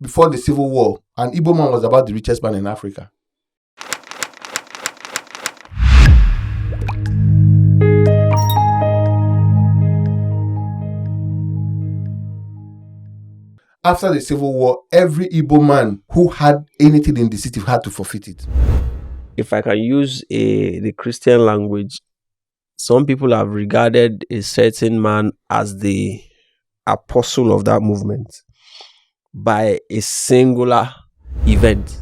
before the Civil War, an Igbo man was about the richest man in Africa. After the Civil War, every Igbo man who had anything in the city had to forfeit it. If I can use the Christian language, some people have regarded a certain man as the apostle of that movement by a singular event.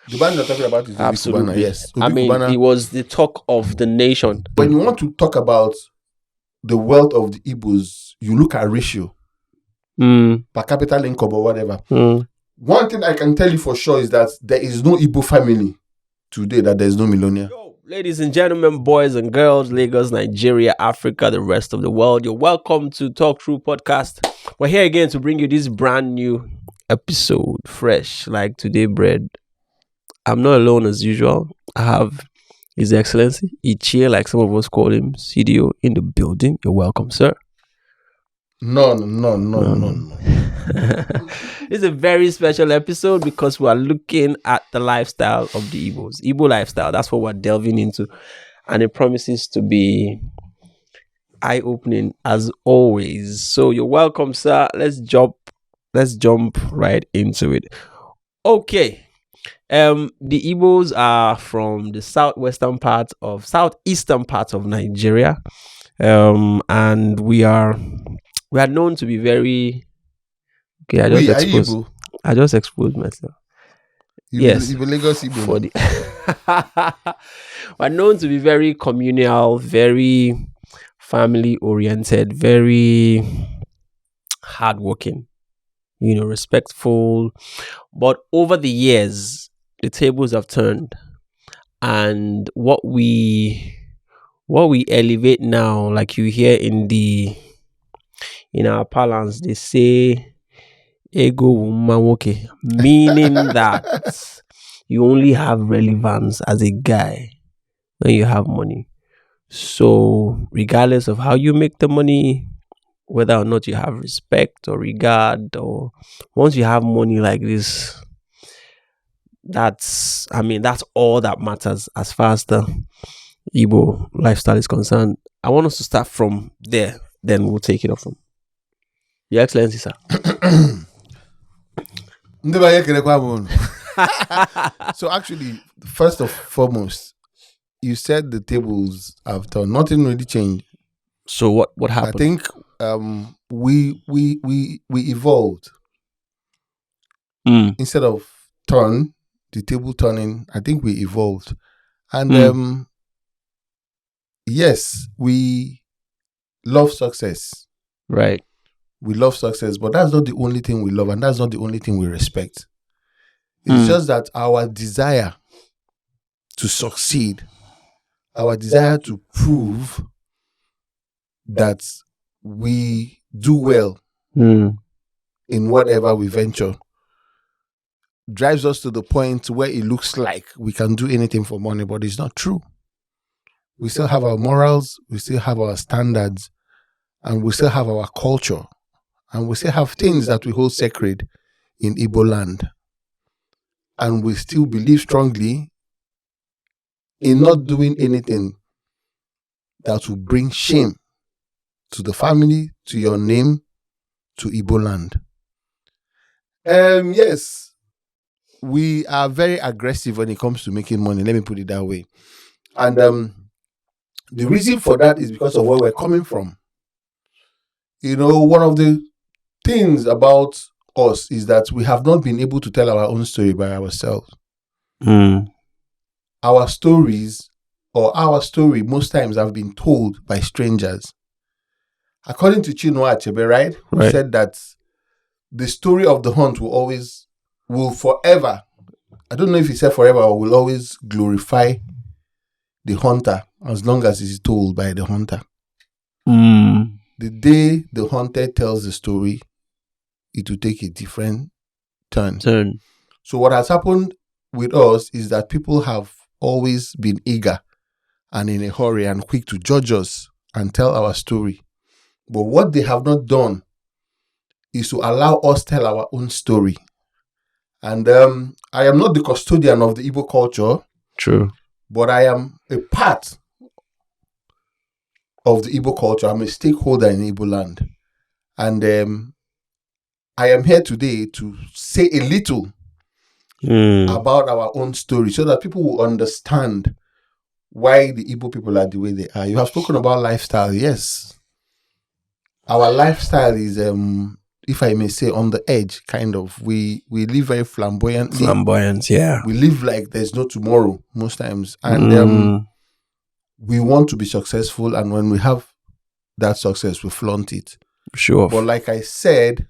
The man you're talking about is Obi Cubana, yes. Obi Cubana, he was the talk of the nation. When you want to talk about the wealth of the Igbos, you look at ratio. Per capita income or whatever. One thing I can tell you for sure is that there is no Igbo family today that there is no millionaire. Yo, ladies and gentlemen, boys and girls, Lagos, Nigeria, Africa, the rest of the world, you're welcome to Talk Through Podcast. We're here again to bring you this brand new episode, fresh like today bread. I'm not alone as usual. I have His Excellency Ichie, like some of us call him, CDO, in the building. You're welcome, sir. No. It's a very special episode because we are looking at the lifestyle of the Igbos. Igbo lifestyle, that's what we're delving into. And it promises to be eye-opening as always. So you're welcome, sir. Let's jump right into it. Okay. The Igbos are from the southeastern part of Nigeria. And we are known to be very... Okay, I just exposed myself. Yes. We're known to be very communal, very family-oriented, very hardworking, respectful. But over the years, the tables have turned. And what we elevate now, like you hear in our parlance, they say ego woke, meaning that you only have relevance as a guy when you have money. So regardless of how you make the money, whether or not you have respect or regard, or once you have money like this, that's all that matters as far as the Igbo lifestyle is concerned. I want us to start from there, then we'll take it off from. Your Excellency, sir. So actually, first and foremost, you said the tables have turned. Nothing really changed. So what happened? I think we evolved. Instead of the table turning, I think we evolved. And yes, we love success. Right. We love success, but that's not the only thing we love, and that's not the only thing we respect. It's just that our desire to succeed, our desire to prove that we do well in whatever we venture, drives us to the point where it looks like we can do anything for money, but it's not true. We still have our morals, we still have our standards, and we still have our culture. And we still have things that we hold sacred in Igbo land. And we still believe strongly in not doing anything that will bring shame to the family, to your name, to Igbo land. Yes, we are very aggressive when it comes to making money. Let me put it that way. And the reason for that is because of where we're coming from. One of the things about us is that we have not been able to tell our own story by ourselves. Our stories, or our story, most times have been told by strangers. According to Chinua Achebe, right? Who said that the story of the hunt will forever, I don't know if he said forever, or will always glorify the hunter as long as it is told by the hunter. The day the hunter tells the story, it will take a different turn. So what has happened with us is that people have always been eager and in a hurry and quick to judge us and tell our story. But what they have not done is to allow us tell our own story And I am not the custodian of the Igbo culture. True. But I am a part of the Igbo culture. I'm a stakeholder in Igbo land. And I am here today to say a little about our own story so that people will understand why the Igbo people are the way they are. You have spoken about lifestyle. Yes. Our lifestyle is, if I may say, on the edge, kind of. We live very flamboyantly. Flamboyance, yeah. We live like there's no tomorrow most times. And we want to be successful. And when we have that success, we flaunt it. Sure. But like I said,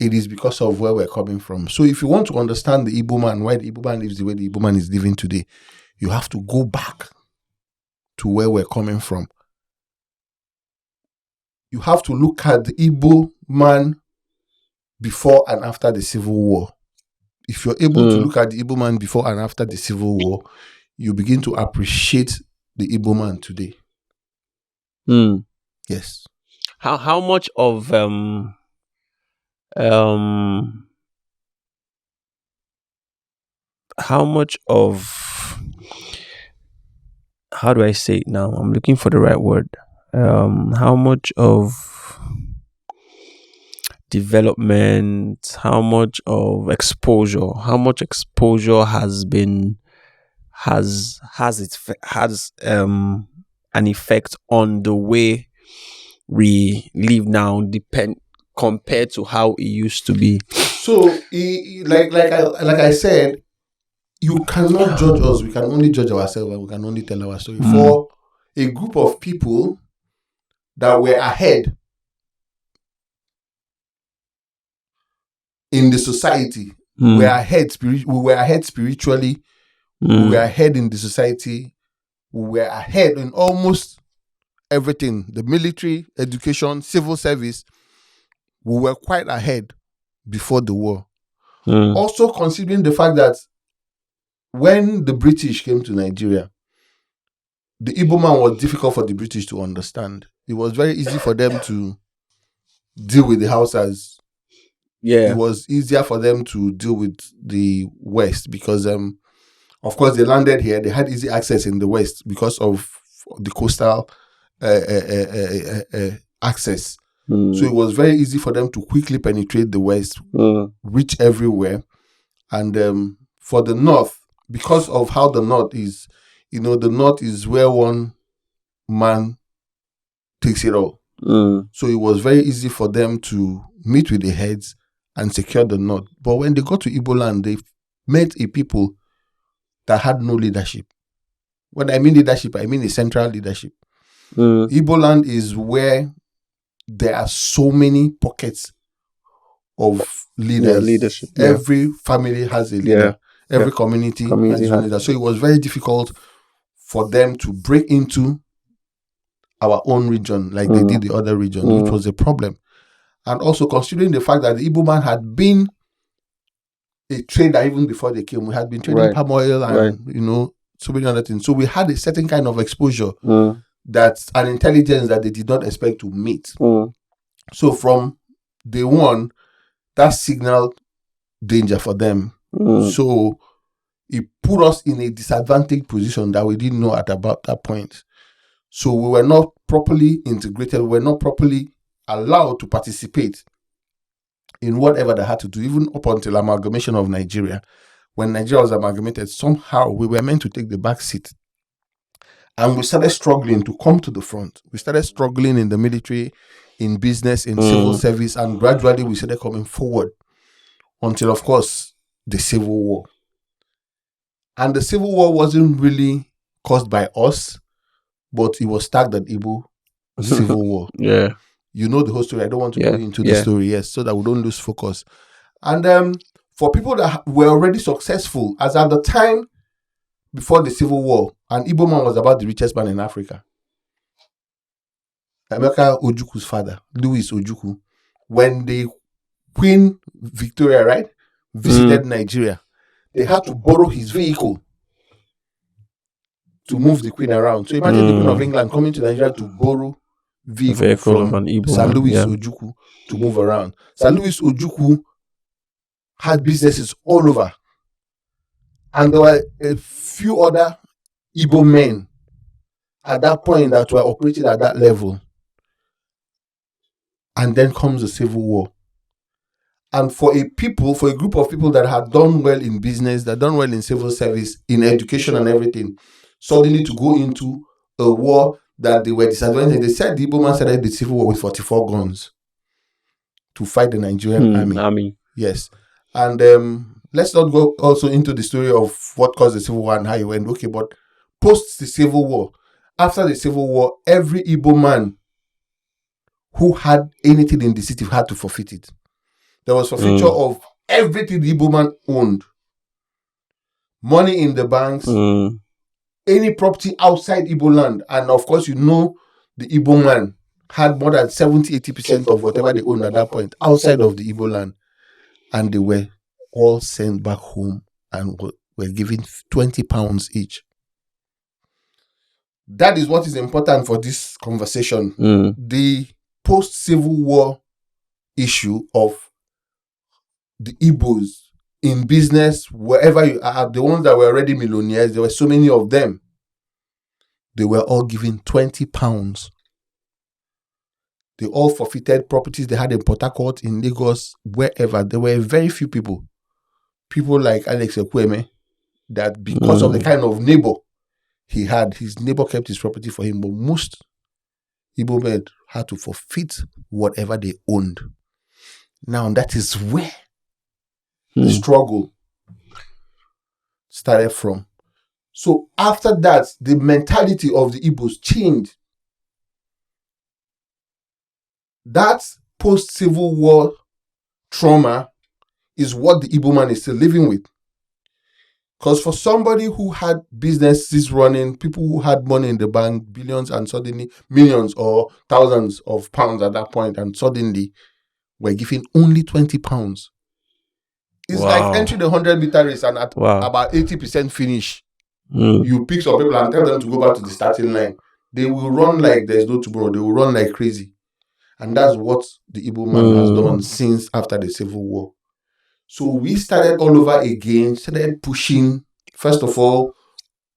it is because of where we're coming from. So if you want to understand the Igbo man, why the Igbo man lives the way the Igbo man is living today, you have to go back to where we're coming from. You have to look at the Igbo man before and after the Civil War. If you're able to look at the Igbo man before and after the Civil War, you begin to appreciate the Igbo man today. Yes. How much of how do I say it now? I'm looking for the right word. How much of development, how much of exposure, how much exposure has an effect on the way we live now, compared to how it used to be. So, like I said, you cannot judge us. We can only judge ourselves, and we can only tell our story. For a group of people that were ahead in the society, we were ahead spiritually. We were ahead in the society. We were ahead in almost everything: the military, education, civil service. We were quite ahead before the war. Also considering the fact that when the British came to Nigeria, the Igbo man was difficult for the British to understand. It was very easy for them to deal with the Hausas. Yeah. It was easier for them to deal with the West because, of course, they landed here. They had easy access in the West because of the coastal access. So it was very easy for them to quickly penetrate the West, reach everywhere. And for the North, because of how the North is, the North is where one man takes it all. So it was very easy for them to meet with the heads and secure the North. But when they got to Igbo land, they met a people that had no leadership. When I mean leadership, I mean a central leadership. Igbo land is where there are so many pockets of leaders. Yeah, leadership. Yeah. Every family has a leader. Every community has a leader. So it was very difficult for them to break into our own region like they did the other region, which was a problem. And also considering the fact that the Igbo man had been a trader even before they came. We had been trading palm oil and, so many other things. So we had a certain kind of exposure that's an intelligence that they did not expect to meet. So from day one, that signaled danger for them. So it put us in a disadvantaged position that we didn't know at about that point. So we were not properly integrated. We were not properly allowed to participate in whatever they had to do, even up until amalgamation of Nigeria. When Nigeria was amalgamated, somehow we were meant to take the back seat. And we started struggling to come to the front. We started struggling in the military, in business, in civil service, and gradually we started coming forward until, of course, the Civil War. And the Civil War wasn't really caused by us, but it was tagged at Igbo Civil War. Yeah. You know the whole story. I don't want to go into the story, yes, so that we don't lose focus. And for people that were already successful, as at the time before the Civil War, an Igbo man was about the richest man in Africa. Emeka Ojukwu's father, Louis Ojukwu, when the Queen Victoria, visited Nigeria, they had to borrow his vehicle to move the Queen around. So imagine the Queen of England coming to Nigeria to borrow vehicle from Sir Louis Ojukwu to move around. Sir Louis Ojukwu had businesses all over. And there were a few other Igbo men at that point that were operating at that level. And then comes the Civil War. And for a group of people that had done well in business, that done well in civil service, in education and everything, suddenly to go into a war that they were disadvantaged. They said the Igbo man started the Civil War with 44 guns to fight the Nigerian army. Yes. And let's not go also into the story of what caused the Civil War and how it went. Okay, but post the Civil War, after the Civil War, every Igbo man who had anything in the city had to forfeit it. There was forfeiture of everything the Igbo man owned. Money in the banks, any property outside Igbo land. And of course, the Igbo man had more than 70-80% of whatever they owned at that point outside of the Igbo land. And they were all sent back home and were given 20 pounds each. That is what is important for this conversation. The post-Civil War issue of the Igbos in business, wherever you are, the ones that were already millionaires, there were so many of them. They were all given 20 pounds. They all forfeited properties they had in Port Harcourt, in Lagos, wherever. There were very few people like Alex Ekweme, that because of the kind of neighbor he had, his neighbor kept his property for him. But most Igbo men had to forfeit whatever they owned. Now, that is where the struggle started from. So after that, the mentality of the Igbos changed. That post-Civil War trauma is what the Igbo man is still living with. Because for somebody who had businesses running, people who had money in the bank, billions and suddenly millions or thousands of pounds at that point, and suddenly were given only 20 pounds. It's like entering the 100-meter race and at about 80% finish, you pick some people and tell them to go back to the starting line. They will run like there's no tomorrow. They will run like crazy. And that's what the Igbo man has done since after the Civil War. So we started all over again, started pushing. First of all,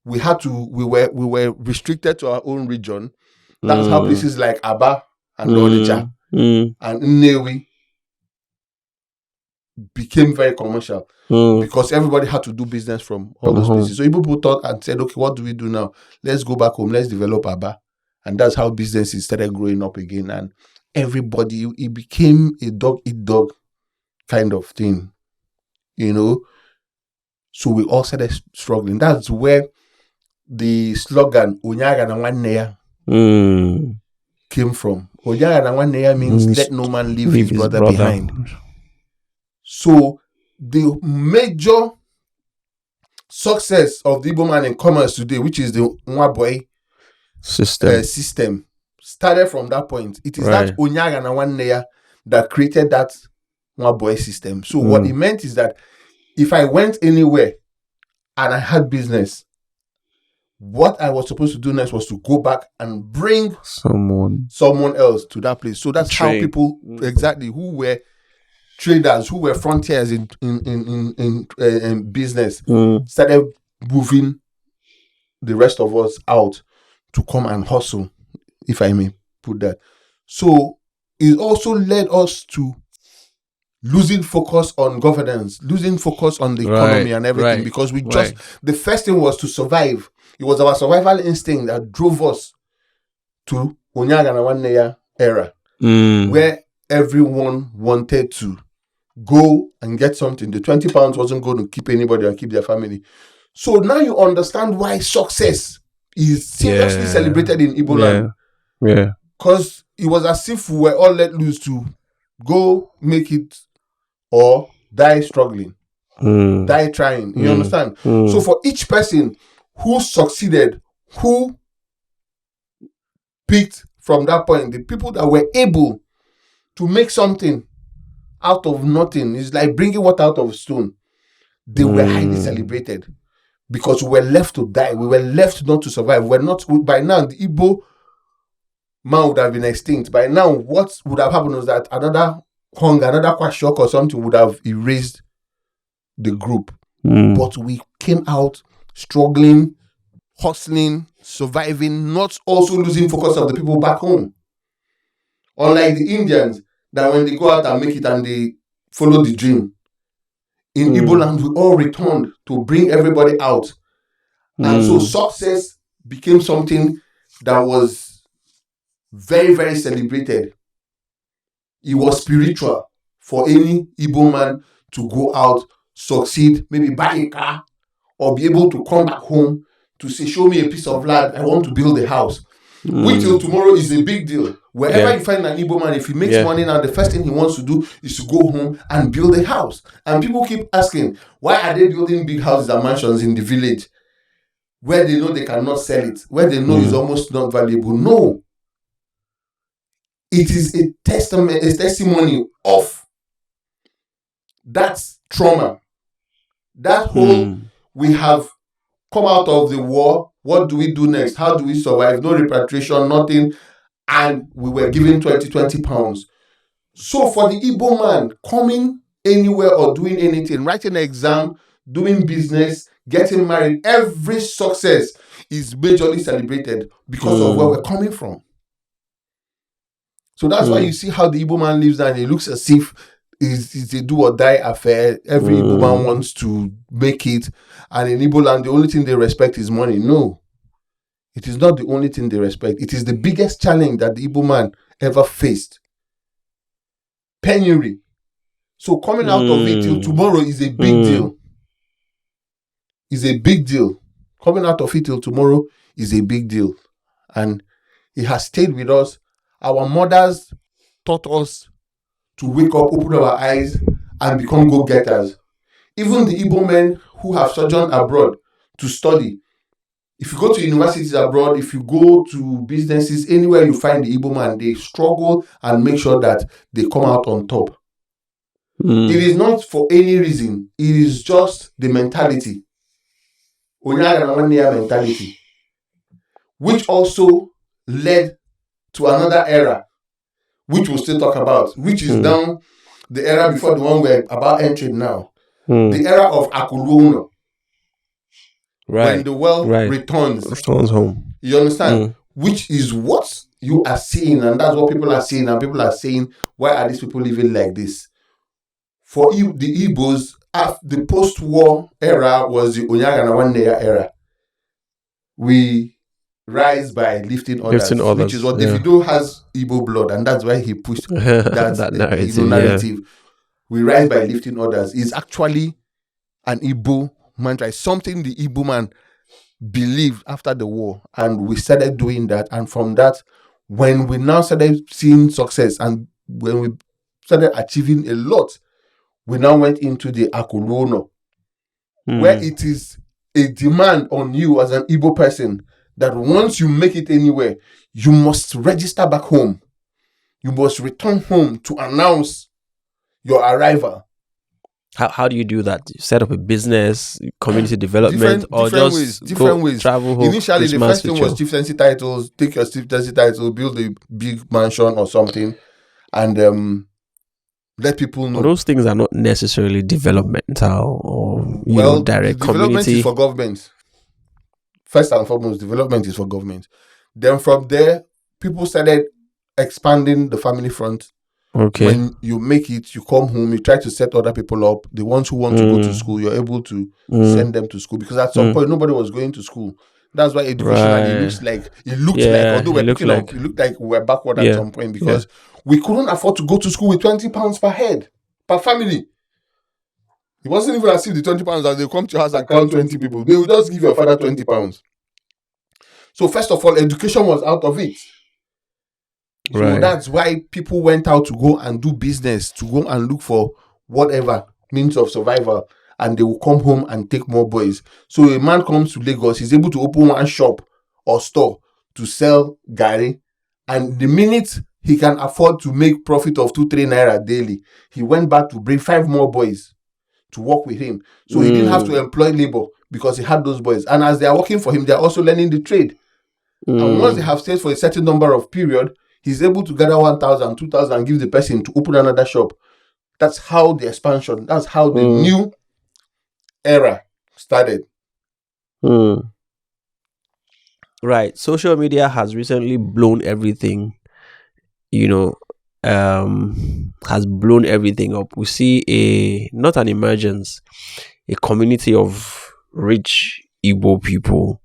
we were restricted to our own region. That's how places like Aba and Onitsha and Nnewi became very commercial because everybody had to do business from all those places. So people thought and said, okay, what do we do now? Let's go back home. Let's develop Aba. And that's how businesses started growing up again. And everybody, it became a dog-eat-dog kind of thing, So we all started struggling. That's where the slogan, Onyaga na nwanne ya, came from. Onyaga na nwanne ya means let no man leave his brother behind. So the major success of the Igbo man in commerce today, which is the Nwaboy system, started from that point. It is that Onyaga na nwanne ya that created that Nwaboy system. So what it meant is that if I went anywhere and I had business, what I was supposed to do next was to go back and bring someone else to that place. So that's how people who were traders, who were frontiers in business, started moving the rest of us out to come and hustle, if I may put that. So it also led us to losing focus on governance, losing focus on the economy and everything, because we the first thing was to survive. It was our survival instinct that drove us to Onyaga na nwanne ya era, where everyone wanted to go and get something. The 20 pounds wasn't going to keep anybody or keep their family. So now you understand why success is seriously celebrated in Igbo land. Yeah. Because it was as if we were all let loose to go make it or die struggling, die trying. You understand? So for each person who succeeded, who picked from that point, the people that were able to make something out of nothing, is like bringing water out of a stone. They were highly celebrated because we were left to die. We were left not to survive. By now, the Igbo man would have been extinct. By now, what would have happened was that another hunger, another kwashiorkor or something would have erased the group. But we came out struggling, hustling, surviving, not also losing focus of the people back home. Unlike the Indians, that when they go out and make it and they follow the dream. In Igbo land, we all returned to bring everybody out. And so success became something that was very, very celebrated. It was spiritual for any Igbo man to go out, succeed, maybe buy a car, or be able to come back home to say, show me a piece of land, I want to build a house. Wait till tomorrow is a big deal. Wherever you find an Igbo man, if he makes money now, the first thing he wants to do is to go home and build a house. And people keep asking, why are they building big houses and mansions in the village where they know they cannot sell it, where they know it's almost not valuable? No. It is a testimony of that trauma. That whole, we have come out of the war. What do we do next? How do we survive? No repatriation, nothing. And we were given 20 pounds. So for the Igbo man, coming anywhere or doing anything, writing an exam, doing business, getting married, every success is majorly celebrated because of where we're coming from. So that's why you see how the Igbo man lives and he looks as if it's a do or die affair. Every Igbo man wants to make it. And in Igbo land, the only thing they respect is money. No. It is not the only thing they respect. It is the biggest challenge that the Igbo man ever faced. Penury. So coming out of it till tomorrow is a big deal. Is a big deal. Coming out of it till tomorrow is a big deal. And it has stayed with us. Our mothers taught us to wake up, open our eyes, and become go-getters. Even the Igbo men who have sojourned abroad to study, if you go to universities abroad, if you go to businesses, anywhere you find the Igbo man, they struggle and make sure that they come out on top. It is not for any reason. It is just the mentality. Mentality. Which also led to another era, which we'll still talk about, which is now the era before the one we're about entering now. The era of Akuluno. Right. When the world returns home. You understand? Which is what you are seeing, and that's what people are seeing, and people are saying, why are these people living like this? For the Igbos, the post-war era was the Onyaganawanneya era. We rise by lifting others, which is what Davido has Igbo blood, and that's why he pushed that narrative. We rise by lifting others. It's actually an Igbo mantra. It's something the Igbo man believed after the war, and we started doing that. And from that, when we now started seeing success and when we started achieving a lot, we now went into the Akuluno, where it is a demand on you as an Igbo person that once you make it anywhere, you must register back home. You must return home to announce your arrival. How do you do that? Set up a business, community development, or just different ways. Travel home? Initially, the first thing was chieftaincy titles. Take your chieftaincy title, build a big mansion or something, and let people know. But those things are not necessarily developmental or direct development community. is for government. First and foremost, development is for government. Then from there, people started expanding the family front. Okay. When you make it, you come home, you try to set other people up. The ones who want to go to school, you're able to send them to school. Because at some point, nobody was going to school. That's why education it looked like we were backward at some point, because we couldn't afford to go to school with 20 pounds per head, per family. It wasn't even as if the 20 pounds that they come to your house and count 20 people. They would just give your father 20 pounds. So first of all, education was out of it. So that's why people went out to go and do business, to go and look for whatever means of survival, and they will come home and take more boys. So a man comes to Lagos, he's able to open one shop or store to sell gari, and the minute he can afford to make profit of 2-3 naira daily, he went back to bring 5 more boys to work with him. So he didn't have to employ labor because he had those boys. And as they are working for him, they are also learning the trade. And once they have stayed for a certain number of period, he's able to gather 1,000, 2,000 and give the person to open another shop. That's how the expansion, that's how the new era started. Right. Social media has recently blown everything, you know, has blown everything up. We see not an emergence, a community of rich Igbo people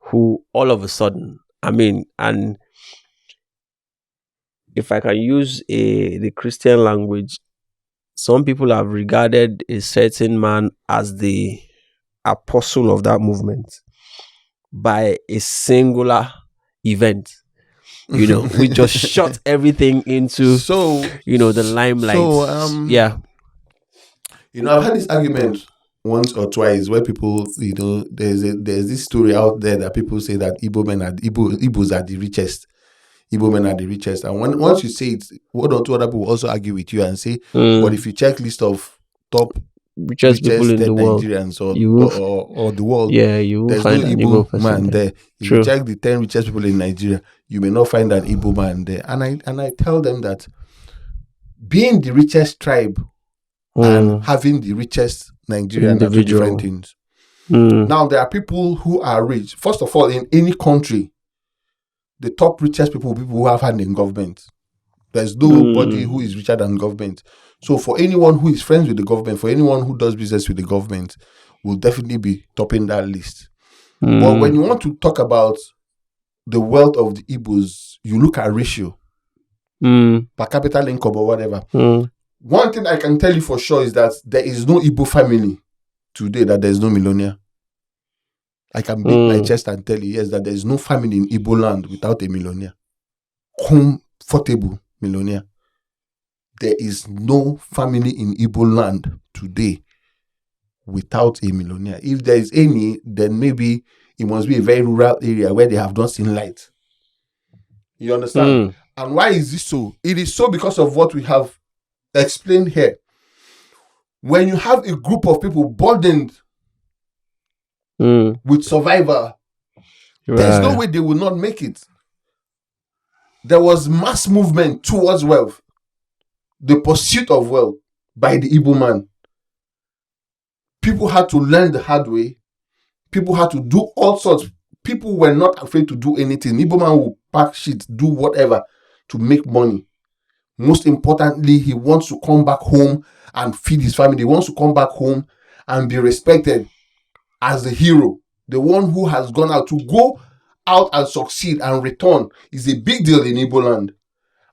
who all of a sudden, I mean, and if I can use the Christian language, some people have regarded a certain man as the apostle of that movement by a singular event. We just shot everything into the limelight. Yeah. I've had this argument once or twice where people, there's this story out there that people say that Igbos are the richest. Igbo men are the richest. And once you say it, one or two other people will also argue with you and say, but if you check list of top richest people in the world, Nigerians or the world, you there's find no an Igbo Igbo man there. If True. you check the 10 richest people in Nigeria, you may not find an Igbo man there. And I tell them that being the richest tribe and having the richest Nigerian are two different things. Now, there are people who are rich. First of all, in any country, the top richest people who have hand in government. There's nobody who is richer than government. So for anyone who is friends with the government, for anyone who does business with the government, will definitely be topping that list. But when you want to talk about the wealth of the Igbos, you look at ratio, per capita income or whatever. One thing I can tell you for sure is that there is no Igbo family today that there is no millionaire. I can beat my chest and tell you, yes, that there is no family in Igbo land without a millionaire. Comfortable millionaire. There is no family in Igbo land today without a millionaire. If there is any, then maybe it must be a very rural area where they have not seen light. You understand? And why is this so? It is so because of what we have explained here. When you have a group of people burdened with survival, there's no way they will not make it. There was mass movement towards wealth, the pursuit of wealth by the Igbo man. People had to learn the hard way. People had to do all sorts. People were not afraid to do anything. Igbo man will pack shit, do whatever to make money. Most importantly, he wants to come back home and feed his family. He wants to come back home and be respected as the hero, the one who has gone out. To go out and succeed and return is a big deal in Igbo land.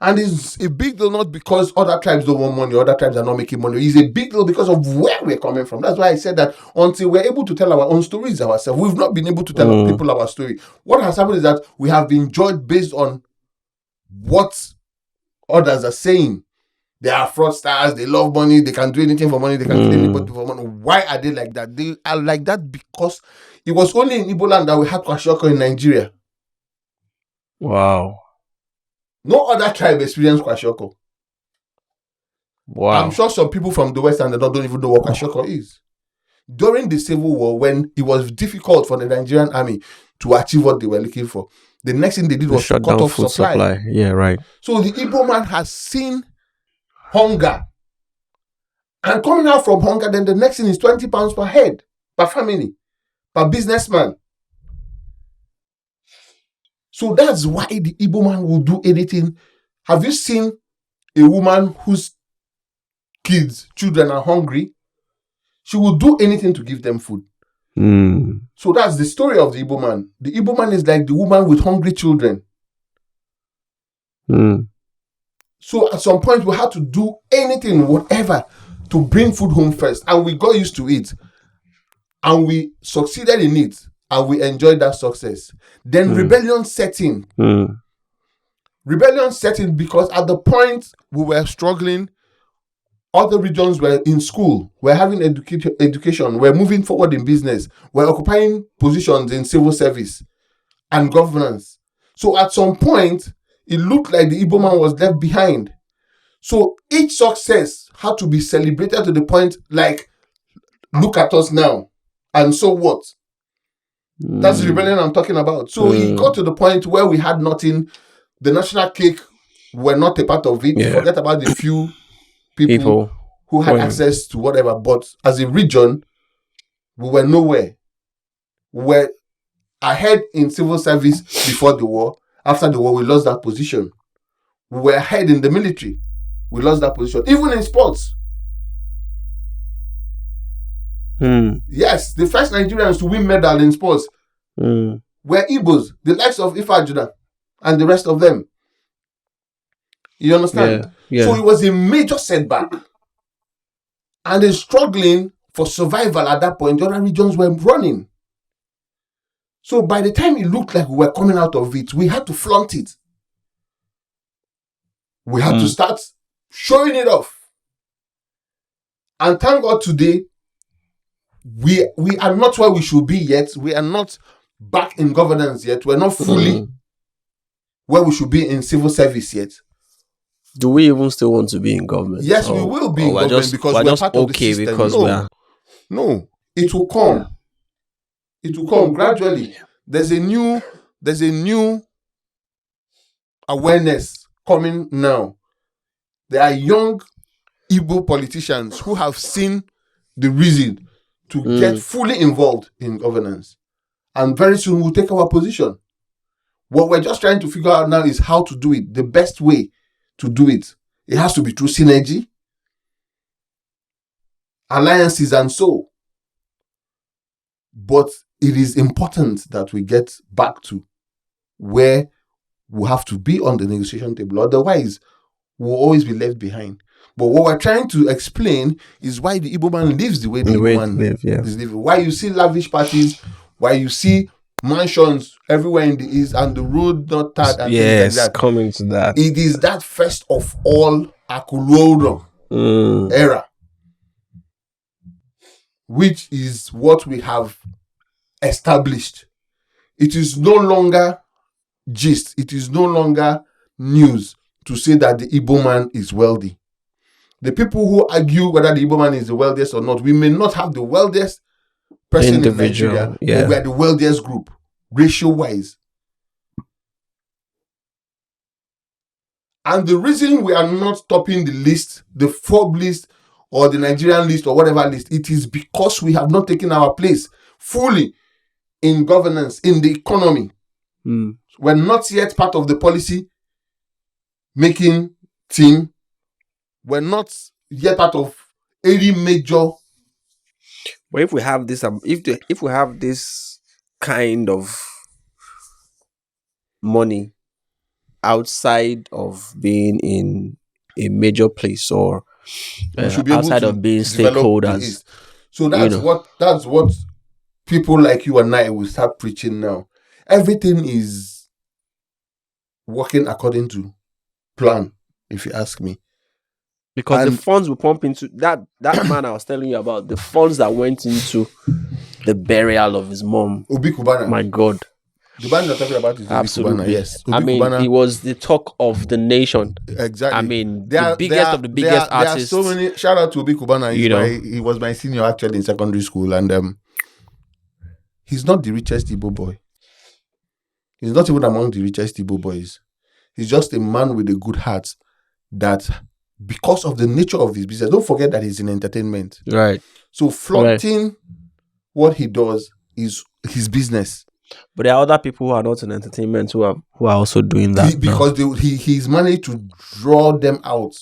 And it's a big deal not because other tribes don't want money, other tribes are not making money. It's a big deal because of where we're coming from. That's why I said that until we're able to tell our own stories ourselves, we've not been able to tell people our story. What has happened is that we have been judged based on what others are saying. They are fraudsters, they love money, they can do anything for money, they can kill anybody for money. Why are they like that? They are like that because it was only in Igbo land that we had kwashiorkor in Nigeria. Wow. No other tribe experienced kwashiorkor. Wow. I'm sure some people from the West and the North don't even know what kwashiorkor is. During the Civil War, when it was difficult for the Nigerian army to achieve what they were looking for, the next thing they did was shut cut down off food supply. Yeah, right. So the Igbo man has seen hunger. And coming out from hunger, then the next thing is 20 pounds per head, per family, per businessman. So that's why the Igbo man will do anything. Have you seen a woman whose children are hungry? She will do anything to give them food. So that's the story of the Igbo man. The Igbo man is like the woman with hungry children. So at some point, we had to do anything, whatever, to bring food home first. And we got used to it. And we succeeded in it. And we enjoyed that success. Then rebellion set in. Rebellion set in because at the point we were struggling, other regions were in school, we're having education, we're moving forward in business, we're occupying positions in civil service and governance. So at some point, it looked like the Igbo man was left behind. So each success had to be celebrated to the point like, look at us now. And so what? That's the rebellion I'm talking about. So it got to the point where we had nothing. The national cake were not a part of it. Yeah. Forget about the few people who had access to whatever. But as a region, We were nowhere. We were ahead in civil service before the war. After the war, we lost that position. We were ahead in the military. We lost that position. Even in sports. Yes, the first Nigerians to win medal in sports were Igbos, the likes of Ifajuna and the rest of them. You understand? Yeah. So it was a major setback. And they're struggling for survival at that point. The other regions were running. So by the time it looked like we were coming out of it, we had to flaunt it. We had to start showing it off. And thank God today, we are not where we should be yet. We are not back in governance yet. We're not fully where we should be in civil service yet. Do we even still want to be in government? Yes, we will be in government because we're part of the system. Because no, it will come. It will come gradually. There's a new awareness coming now. There are young Igbo politicians who have seen the reason to get fully involved in governance. And very soon we'll take our position. What we're just trying to figure out now is how to do it, the best way to do it. It has to be through synergy, alliances, and so. But it is important that we get back to where we have to be on the negotiation table. Otherwise, we'll always be left behind. But what we're trying to explain is why the Igbo man lives the way the Igbo man is living. Why you see lavish parties, why you see mansions everywhere in the east and the road not tarred and things like that. Coming to that. It is that first of all Akulodo era, which is what we have established. It is no longer gist. It is no longer news to say that the Igbo man is wealthy. The people who argue whether the Igbo man is the wealthiest or not, we may not have the wealthiest person in Nigeria, but we are the wealthiest group, ratio-wise. And the reason we are not topping the list, the Forbes list, or the Nigerian list, or whatever list, it is because we have not taken our place fully in governance, in the economy. We're not yet part of the policy making team. We're not yet part of any major. But if we have this, if we have this kind of money outside of being in a major place or outside of being stakeholders, so that's what people like you and I will start preaching now. Everything is working according to plan, if you ask me. Because the funds we pump into that man I was telling you about, the funds that went into the burial of his mom. Obi Cubana. My God. The man you're talking about is Absolutely. Obi Cubana, yes. Obi Cubana, he was the talk of the nation. Exactly. I mean, the biggest of the biggest artists. There are so many. Shout out to Obi Cubana. He was my senior actually in secondary school, and he's not the richest Igbo boy. He's not even among the richest Igbo boys. He's just a man with a good heart that, because of the nature of his business, don't forget that he's in entertainment. Right. So flaunting what he does is his business. But there are other people who are not in entertainment who are also doing that. Because he's managed to draw them out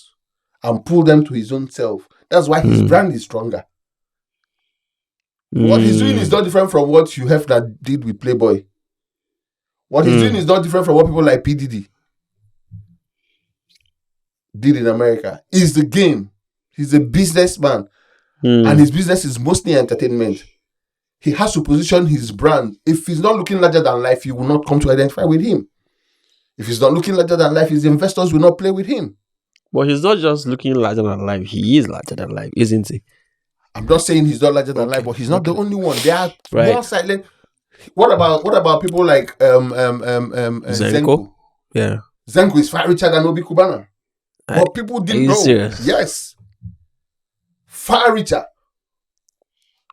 and pull them to his own self. That's why his brand is stronger. What he's doing is not different from what you have that did with Playboy. What he's doing is not different from what people like P. Diddy did in America. It's the game. He's a businessman. And his business is mostly entertainment. He has to position his brand. If he's not looking larger than life, you will not come to identify with him. If he's not looking larger than life, his investors will not play with him. But he's not just looking larger than life. He is larger than life, isn't he? I'm not saying he's not larger than life, but he's not the only one. There are more silent. What about people like Zenko? Yeah. Zenko is far richer than Obi Cubana. But people didn't know. Serious? Yes. Far richer.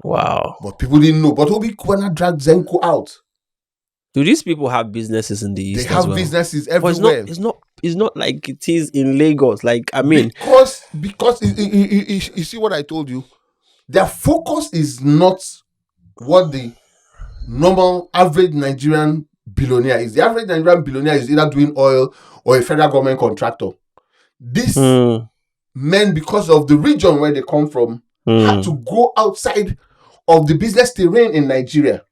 Wow. But people didn't know. But Obi Cubana dragged Zenko out. Do these people have businesses in the East? They have businesses everywhere. But it's not like it is in Lagos. Like, I mean, because you see what I told you? Their focus is not what the normal average Nigerian billionaire is. The average Nigerian billionaire is either doing oil or a federal government contractor. These men, because of the region where they come from, had to go outside of the business terrain in Nigeria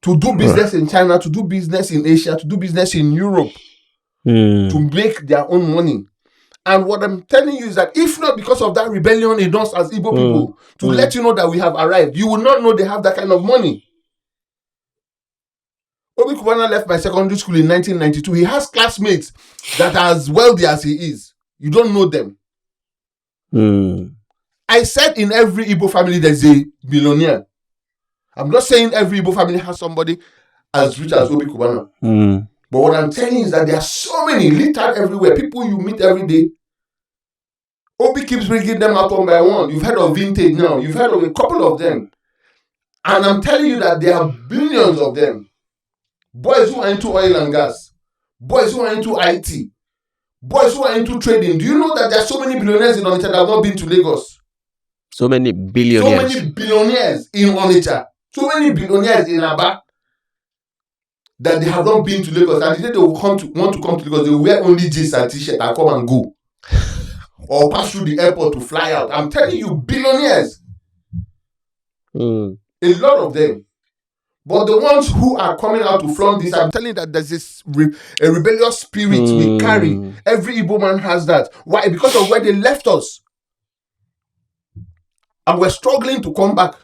to do business in China, to do business in Asia, to do business in Europe, to make their own money. And what I'm telling you is that if not because of that rebellion in us as Igbo people, to let you know that we have arrived, you will not know they have that kind of money. Obi Cubana left my secondary school in 1992. He has classmates that are as wealthy as he is. You don't know them. I said in every Igbo family there's a billionaire. I'm not saying every Igbo family has somebody as rich as Obi Cubana. But what I'm telling you is that there are so many littered everywhere. People you meet every day. Obi keeps bringing them out one by one. You've heard of Vintage now. You've heard of a couple of them. And I'm telling you that there are billions of them. Boys who are into oil and gas. Boys who are into IT. Boys who are into trading. Do you know that there are so many billionaires in Onitsha that have not been to Lagos? So many billionaires. So many billionaires in Onitsha. So many billionaires in Aba that they have not been to Lagos. And the day they will want to come to Lagos, they will wear only jeans and t-shirt and come and go. Or pass through the airport to fly out. I'm telling you, billionaires. A lot of them. But the ones who are coming out to flaunt this, I'm telling you that there's this a rebellious spirit we carry. Every Igbo man has that. Why? Because of where they left us. And we're struggling to come back.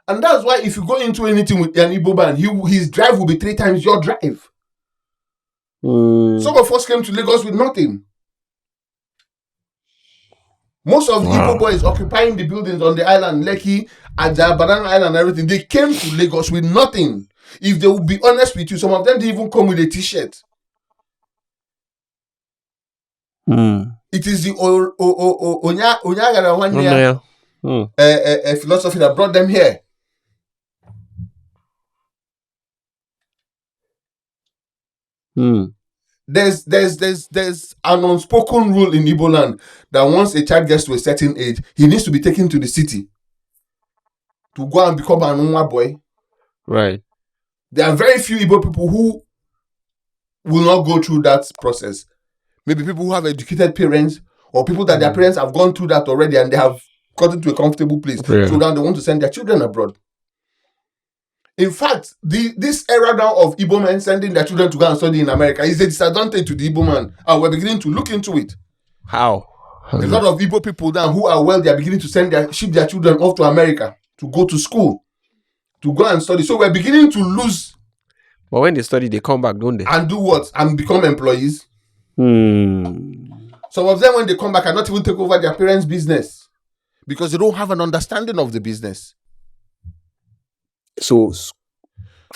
And that's why if you go into anything with an Igbo man, his drive will be 3 times your drive. Some of us came to Lagos with nothing. Most of the Igbo boys occupying the buildings on the island, Lekki, Aja, Banana Island, and everything, they came to Lagos with nothing. If they would be honest with you, some of them didn't even come with a t-shirt. It is the Onyagara 1 year a philosophy that brought them here. There's an unspoken rule in Igbo land that once a child gets to a certain age, he needs to be taken to the city to go and become an Unwa boy. Right. There are very few Igbo people who will not go through that process. Maybe people who have educated parents or people that their parents have gone through that already and they have gotten to a comfortable place. Yeah. So now they want to send their children abroad. In fact, this era now of Igbo men sending their children to go and study in America is a disadvantage to the Igbo man. And we're beginning to look into it. How? A lot of Igbo people now who are wealthy are beginning to ship their children off to America to go to school, to go and study. So we're beginning to lose. But when they study, they come back, don't they? And do what? And become employees. Some of them, when they come back, cannot even take over their parents' business because they don't have an understanding of the business. So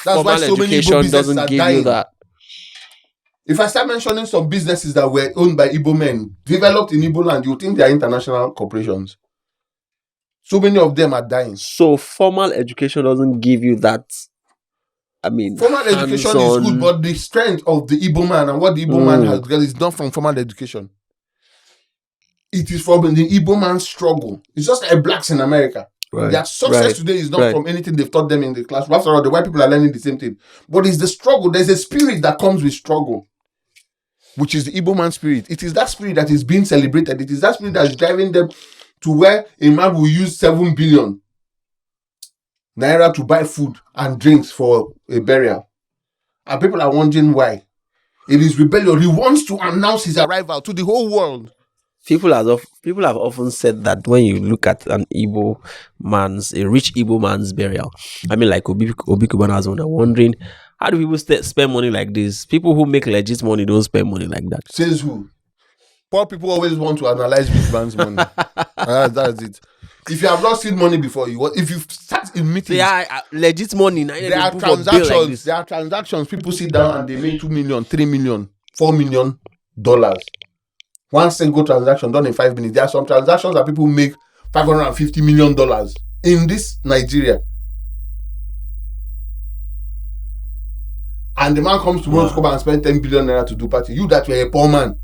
that's why so many Igbo businesses doesn't give dying. You that. If I start mentioning some businesses that were owned by Igbo men, developed in Igbo land, you think they are international corporations. So many of them are dying. So formal education doesn't give you that. I mean, formal education is good, but the strength of the Igbo man and what the Igbo man has got is not from formal education. It is from the Igbo man's struggle. It's just like blacks in America. Right. Their success today is not from anything they've taught them in the classroom. After all, the white people are learning the same thing. But it's the struggle. There's a spirit that comes with struggle, which is the Igbo man spirit. It is that spirit that is being celebrated. It is that spirit that is driving them to where a man will use 7 billion naira to buy food and drinks for a burial. And people are wondering why. It is rebellion. He wants to announce his arrival to the whole world. People have often said that when you look at a rich Igbo man's burial, I mean, like Obi Cubana was wondering, how do people spend money like this? People who make legit money don't spend money like that. Says who? Poor people always want to analyze rich man's money. That's it. If you have not seen money before, if you start in meetings, yeah, legit money. There are transactions. Like there are transactions. People sit down and they make $2 million, $3 million, $4 million. One single transaction done in 5 minutes. There are some transactions that people make $550 million in this Nigeria. And the man comes to World Cup and spend 10 billion naira to do party. You that you're a poor man.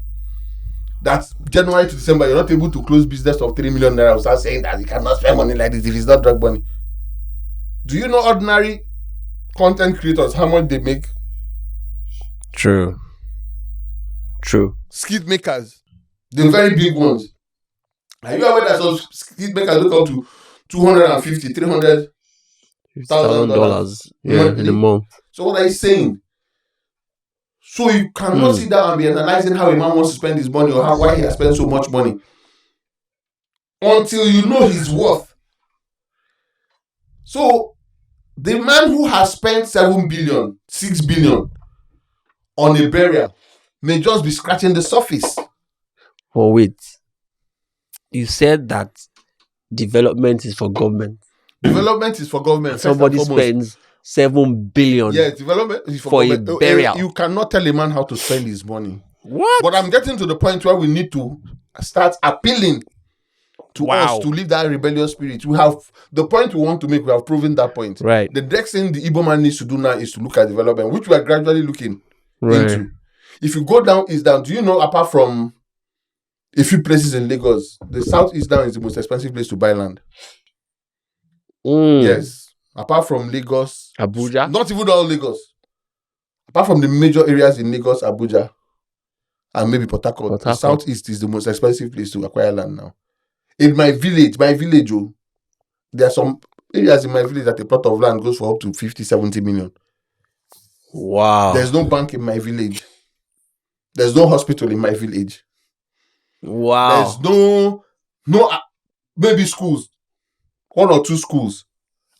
That's January to December. You're not able to close business of 3 million naira. Start saying that you cannot spend money like this if it's not drug money. Do you know ordinary content creators, how much they make? True. Skit makers, the very big ones. Are you aware that some skit makers look up to $250,000, $300,000 in a month? So what are you saying? So you cannot sit down and be analyzing how a man wants to spend his money or why he has spent so much money until you know his worth. So the man who has spent 7 billion, 6 billion on a burial may just be scratching the surface. Oh, wait. You said that development is for government. Development is for government. Somebody spends 7 billion. Yes, development is for government. A burial. You cannot tell a man how to spend his money. What? But I'm getting to the point where we need to start appealing to us to leave that rebellious spirit. We have the point we want to make. We have proven that point. Right. The next thing the Igbo man needs to do now is to look at development, which we are gradually looking into. If you go down, is down. Do you know, apart from a few places in Lagos, the southeast down is the most expensive place to buy land. Yes. Apart from Lagos, Abuja, not even all Lagos. Apart from the major areas in Lagos, Abuja, and maybe Port Harcourt, the southeast is the most expensive place to acquire land now. In my village, there are some areas in my village that a plot of land goes for up to 50-70 million. Wow. There's no bank in my village. There's no hospital in my village. Wow. There's no maybe schools, 1 or 2 schools,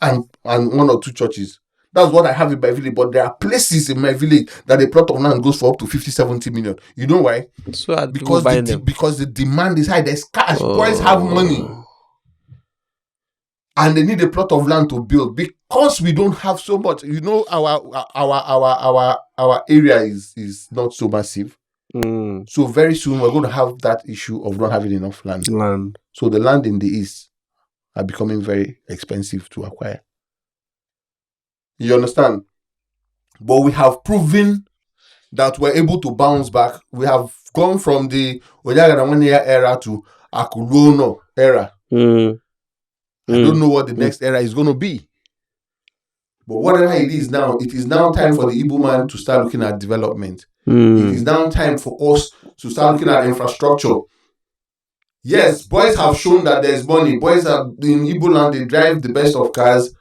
and 1 or 2 churches. That's what I have in my village. But there are places in my village that a plot of land goes for up to 50-70 million. You know why? So because the demand is high. There's cash. Boys have money, and they need a plot of land to build because we don't have so much. You know, our area is not so massive. So very soon we're going to have that issue of not having enough land. So the land in the east are becoming very expensive to acquire. You understand? But we have proven that we're able to bounce back. We have gone from the Oyagadamania era to Akulono era. I don't know what the next era is going to be. But whatever it is now time for the Igbo man to start looking at development. It is now time for us to start looking at infrastructure. Yes, boys have shown that there's money. Boys are in Igbo land, they drive the best of cars.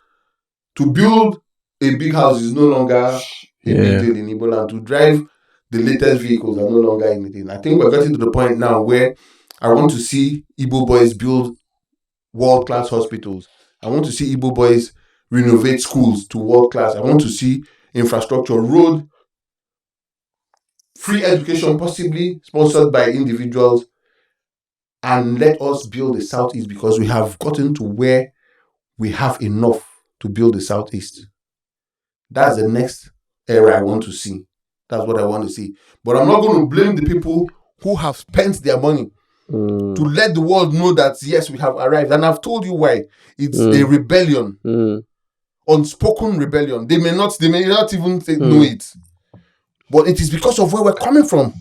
To build a big house is no longer a big deal in Igbo land. To drive the latest vehicles are no longer anything. I think we're getting to the point now where I want to see Igbo boys build world-class hospitals. I want to see Igbo boys renovate schools to world-class. I want to see infrastructure, road, free education, possibly sponsored by individuals, and let us build the Southeast because we have gotten to where we have enough to build the Southeast. That's the next era I want to see. That's what I want to see. But I'm not going to blame the people who have spent their money to let the world know that, yes, we have arrived. And I've told you why. It's a rebellion. Unspoken rebellion. They may not even know it. But it is because of where we're coming from.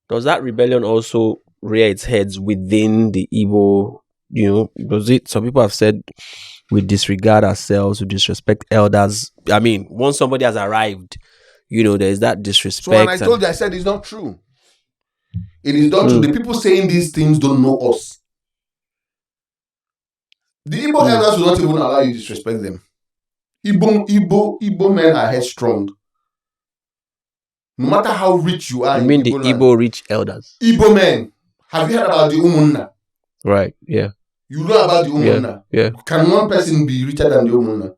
Does that rebellion also rear its heads within the Igbo? Some people have said we disregard ourselves, we disrespect elders. I mean, once somebody has arrived, there's that disrespect. So when I told you, I said it's not true. It is not true. The people saying these things don't know us. The Igbo elders will not even allow you to disrespect them. Igbo men are headstrong. No matter how rich you are. You mean the Igbo rich elders? Igbo men. Have you heard about the Umunna? Right, yeah. You know about the Umunna? Yeah. Can one person be richer than the Umunna?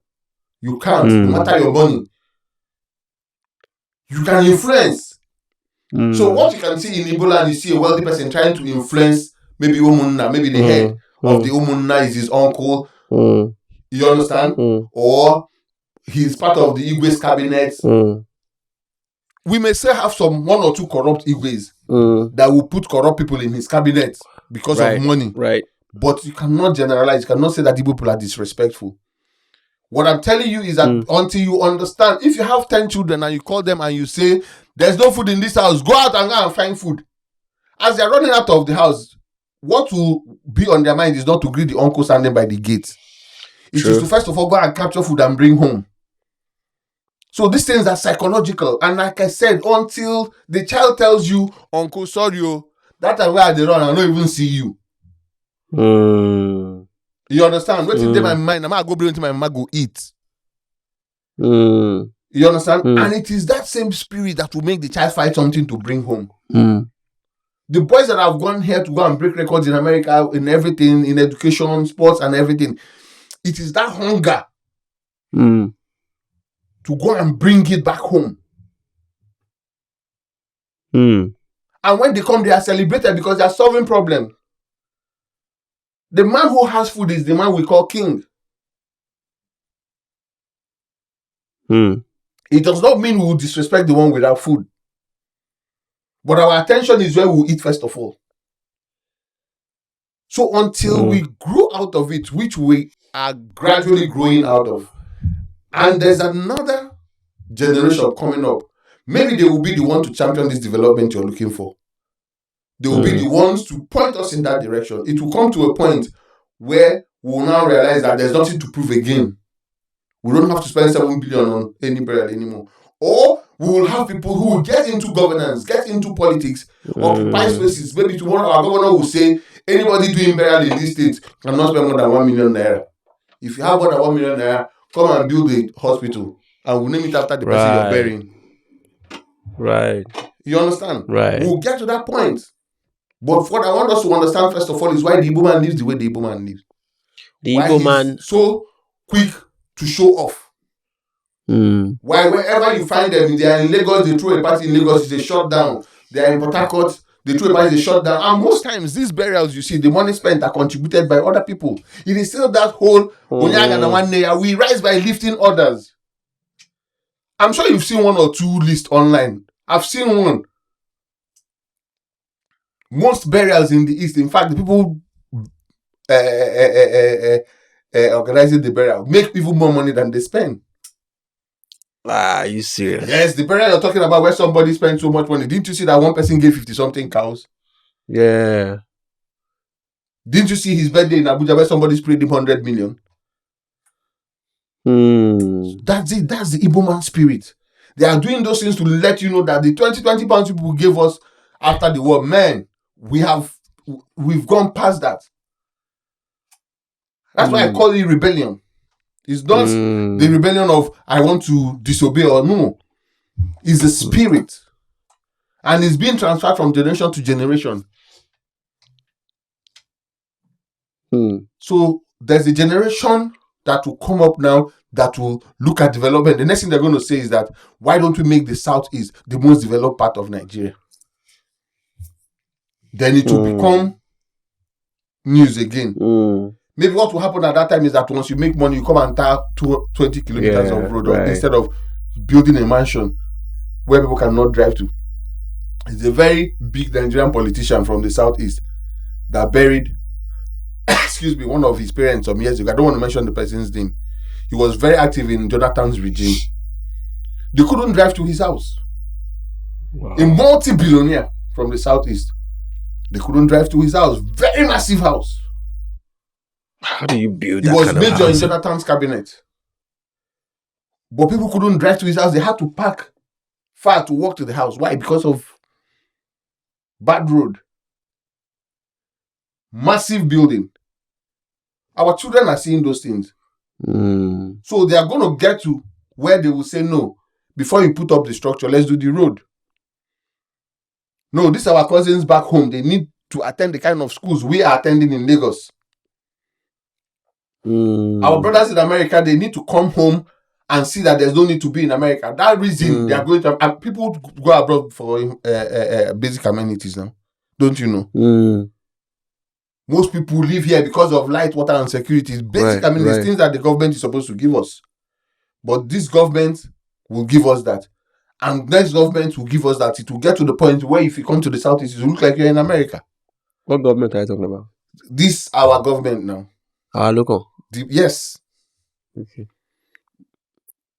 You can't. No matter your money. You can influence. So what you can see in Igbo land, you see a wealthy person trying to influence maybe Umunna, maybe the head of the Umunna is his uncle. You understand? Or he's part of the Igwe's cabinet. We may still have 1 or 2 corrupt Igwes that will put corrupt people in his cabinet because of money. Right. But you cannot generalize. You cannot say that Igbo people are disrespectful. What I'm telling you is that until you understand, if you have 10 children and you call them and you say, there's no food in this house, go out and go and find food. As they're running out of the house, what will be on their mind is not to greet the uncle standing by the gate. It is to first of all go and capture food and bring home. So these things are psychological. And like I said, until the child tells you, Uncle, sorry, that time where they run, I don't even see you. You understand? What's in my mind? I'm going to go bring into my mama, go eat. You understand? And it is that same spirit that will make the child fight something to bring home. The boys that have gone here to go and break records in America, in everything, in education, sports, and everything, it is that hunger to go and bring it back home. And when they come, they are celebrated because they are solving problems. The man who has food is the man we call king. It does not mean we will disrespect the one without food. But our attention is where we eat first of all. So until we grow out of it, which we are gradually growing out of, and there's another generation coming up, maybe they will be the one to champion this development you're looking for. They will be the ones to point us in that direction. It will come to a point where we will now realize that there's nothing to prove again. We don't have to spend 7 billion on any burial anymore. Or we will have people who will get into governance, get into politics, occupy spaces. Maybe tomorrow our governor will say, anybody doing burial in this state cannot spend more than 1 million naira. If you have more than 1 million naira, come and build a hospital and we'll name it after the person you're burying. Right. You understand? Right. We'll get to that point. But what I want us to understand first of all is why the Igbo man lives the way the Igbo man lives. The Why Igbo he's man so quick to show off. Why wherever you find them, they are in Lagos, they throw a party in Lagos, it's a shutdown. They are in Port Harcourt, they throw a party, it's a shutdown. And most times, these burials, you see, the money spent are contributed by other people. It is still that whole, we rise by lifting others. I'm sure you've seen one or two lists online. I've seen one. Most burials in the East, in fact, the people organizing the burial make even more money than they spend. Are you serious? Yes, the burial you're talking about where somebody spent so much money. Didn't you see that one person gave 50-something cows? Yeah. Didn't you see his birthday in Abuja where somebody sprayed him 100 million? That's it. That's the Igbo man spirit. They are doing those things to let you know that the 20 pounds people gave us after the war, man, we've gone past that. That's why I call it rebellion. It's not the rebellion of I want to disobey or no. It's the spirit. And it's being transferred from generation to generation. So there's a generation that will come up now that will look at development. The next thing they're going to say is that why don't we make the Southeast the most developed part of Nigeria? Then it will become news again. Maybe what will happen at that time is that once you make money, you come and tie 20 kilometers of road instead of building a mansion where people cannot drive to. It's a very big Nigerian politician from the Southeast that buried, one of his parents some years ago. I don't want to mention the person's name. He was very active in Jonathan's regime. They couldn't drive to his house. Wow. A multi-billionaire from the Southeast. They couldn't drive to his house. Very massive house. How do you build that? He was major in Jonathan's cabinet. But people couldn't drive to his house. They had to park far to walk to the house. Why? Because of bad road. Massive building. Our children are seeing those things. So they are going to get to where they will say, no, before you put up the structure, let's do the road. No, these are our cousins back home. They need to attend the kind of schools we are attending in Lagos. Our brothers in America, they need to come home and see that there's no need to be in America. That reason they are going to... And people go abroad for basic amenities now. Don't you know? Most people live here because of light, water, and security. Basic amenities, things that the government is supposed to give us. But this government will give us that. And next government will give us that. It will get to the point where if you come to the Southeast, it will look like you're in America. What government are you talking about? This our government now. Our local? Yes. Okay.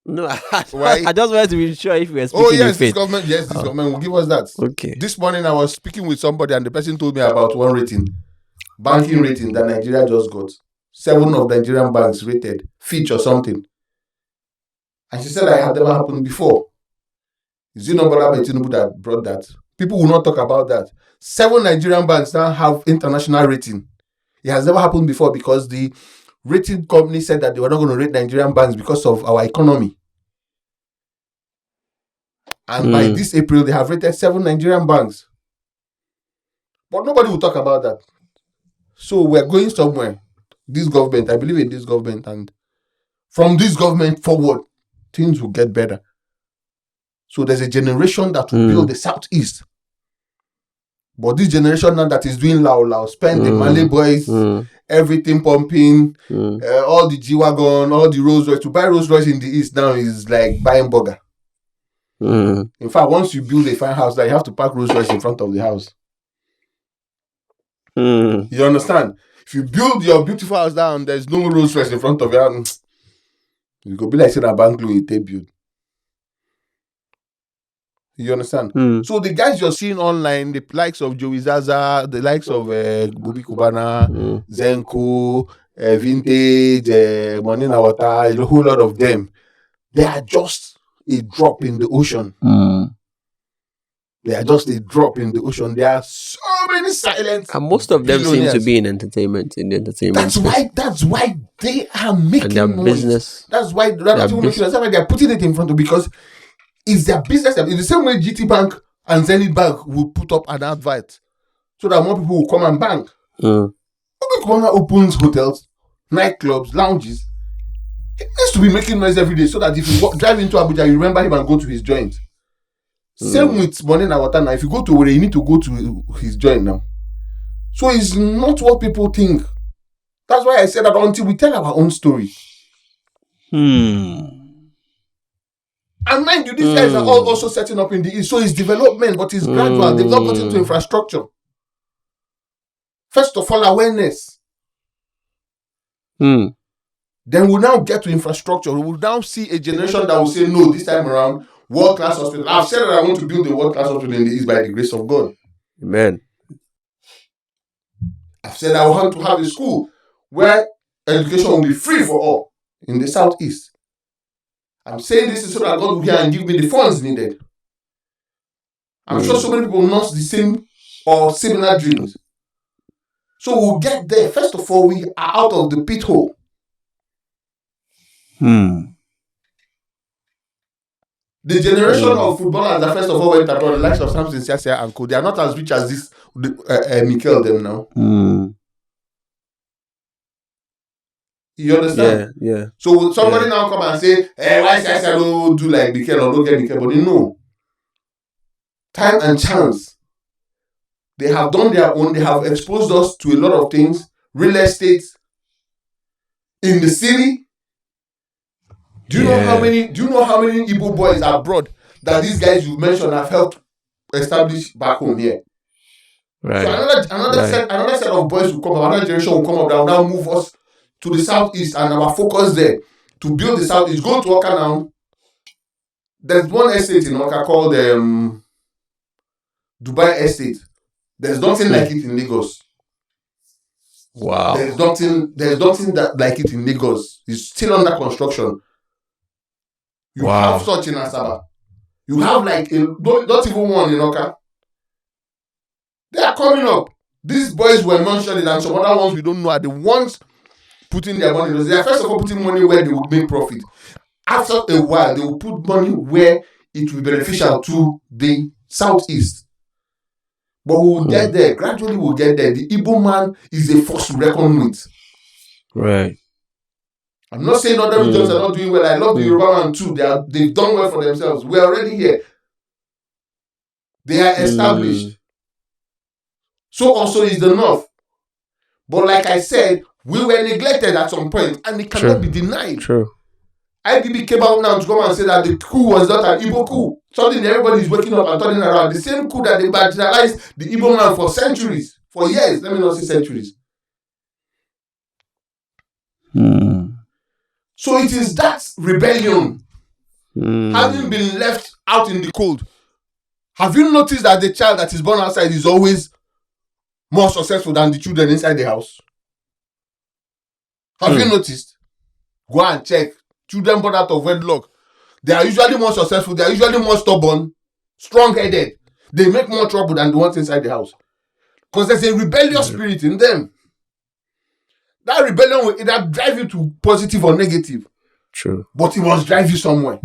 No, I just wanted to be sure if we were speaking in faith. This government will give us that. Okay. This morning I was speaking with somebody and the person told me about one rating. Banking rating that Nigeria just got. 7 of Nigerian banks rated, Fitch or something. And she said that it had never happened before. Is it not Bola Tinubu that brought that? People will not talk about that. 7 Nigerian banks now have international rating. It has never happened before because the rating company said that they were not going to rate Nigerian banks because of our economy. And by this April, they have rated 7 Nigerian banks. But nobody will talk about that. So we're going somewhere. This government, I believe in this government, and from this government forward, things will get better. So there's a generation that will build the Southeast. But this generation now that is doing lao, spending Malay boys, everything pumping, all the G-Wagon, all the Rolls Royce. To buy Rolls Royce in the East now is like buying burger. In fact, once you build a fine house, you have to park Rolls Royce in front of the house. You understand? If you build your beautiful house down, there's no Rolls Royce in front of your house. You go be like saying a bank loan you build. You understand? So the guys you're seeing online, the likes of Joey Zaza, the likes of Obi Cubana, Zenko, Vintage, Money in Water, a whole lot of them, they are just a drop in the ocean. They are just a drop in the ocean. There are so many silent, and most of them seem to be in the entertainment. That's why they are making and their noise. Business. That's why they are putting it in front of, because it's their business. In the same way GT Bank and Zenith Bank will put up an advert so that more people will come and bank. Obi Cubana opens hotels, nightclubs, lounges. He needs to be making noise every day so that if you drive into Abuja, you remember him and go to his joint. Same with Money in Water now. If you go to where you need to go to his joint now. So it's not what people think. That's why I said that until we tell our own story. And mind you, these guys are all also setting up in the East. So it's development, but it's gradual. They've not got into infrastructure. First of all, awareness. Then we'll now get to infrastructure. We will now see a generation that will say, no, this time around, world-class hospital. I've said that I want to build a world-class hospital in the East by the grace of God. Amen. I've said I want to have a school where education will be free for all in the Southeast. I'm saying this so that God will hear and give me the funds needed. I'm sure so many people nurse the same or similar dreams. So we'll get there. First of all, we are out of the pit hole. The generation of footballers that first of all went abroad, the likes of Samson Siasia and Co, they are not as rich as this Mikel them now. You understand? Yeah. So somebody now come and say, why Siasia don't do like Mikel or don't get Mikel? But they know. Time and chance. They have done their own. They have exposed us to a lot of things. Real estate. In the city. Do you know how many Igbo boys abroad that these guys you mentioned have helped establish back home here? Right. So another set of boys will come up, another generation will come up that will now move us to the Southeast, and our focus there to build the Southeast. Go to Oka now. There's one estate in Oka called Dubai Estate. There's nothing like it in Lagos. Wow. There's nothing that like it in Lagos. It's still under construction. You have such in Asaba. You have like not even one in Oka. They are coming up. These boys were mentioned, and some other ones we don't know are the ones putting their money. They are first of all putting money where they will make profit. After a while, they will put money where it will be beneficial to the Southeast. But we will get there. Gradually, we'll get there. The Igbo man is a force to reckon with. Right. I'm not saying other regions are not doing well. I love the Yoruba man too. They've done well for themselves. We're already here. They are established. So also is the North. But like I said, we were neglected at some point, and it cannot be denied. True. IBB came out now to come and say that the coup was not an Igbo coup. Something everybody is waking up and turning around. The same coup that they marginalized the Igbo man for centuries, for years. Let me not say centuries. So it is that rebellion, having been left out in the cold. Have you noticed that the child that is born outside is always more successful than the children inside the house? Have you noticed? Go and check. Children born out of wedlock, they are usually more successful. They are usually more stubborn, strong-headed. They make more trouble than the ones inside the house. Because there's a rebellious spirit in them. That rebellion will either drive you to positive or negative. True. But it must drive you somewhere.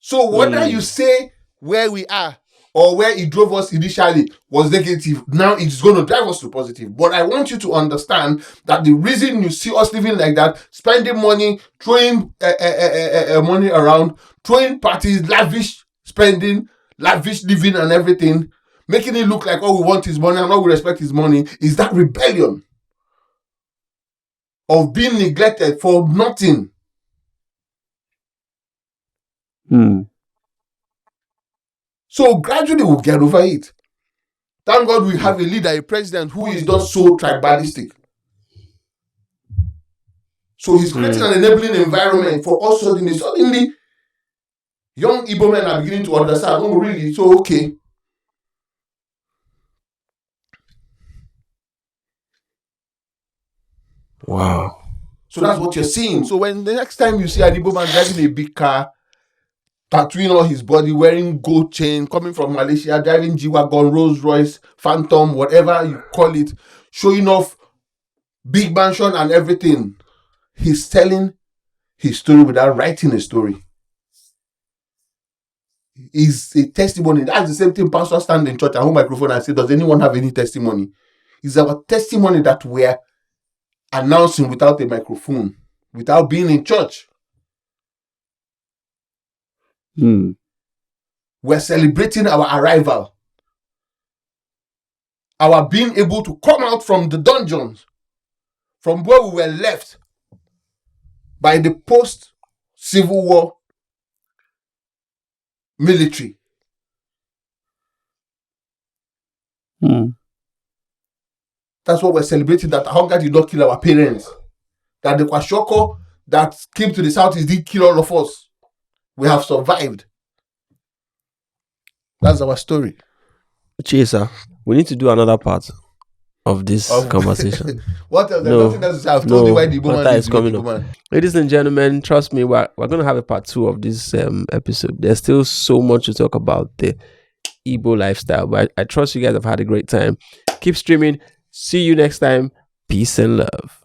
So whether you say where we are or where it drove us initially was negative, now it's going to drive us to positive. But I want you to understand that the reason you see us living like that, spending money, throwing money around, throwing parties, lavish spending, lavish living and everything, making it look like all we want is money and all we respect is money, is that rebellion of being neglected for nothing. So gradually we'll get over it. Thank God we have a leader, a president who is not so tribalistic. So he's creating an enabling environment for us suddenly young Igbo men are beginning to understand, oh really, so okay. Wow. So that's what you're seeing. So when the next time you see an Igbo man driving a big car, tattooing all his body, wearing gold chain, coming from Malaysia, driving G-Wagon, Rolls Royce, Phantom, whatever you call it, showing off big mansion and everything, he's telling his story without writing a story. It's a testimony. That's the same thing pastor stand in church and hold microphone and say, does anyone have any testimony? It's our testimony that we're announcing without a microphone, without being in church. We're celebrating our arrival, our being able to come out from the dungeons, from where we were left by the post-Civil War military. That's what we're celebrating, that hunger did not kill our parents, that the Kwashoko that came to the southeast did kill all of us. We have survived. That's our story. Chisa, we need to do another part of this conversation. What else? There's nothing else to say. I've told you why the woman is coming up. Ladies and gentlemen, trust me, we're going to have a part 2 of this episode. There's still so much to talk about the Igbo lifestyle, but I trust you guys have had a great time. Keep streaming. See you next time. Peace and love.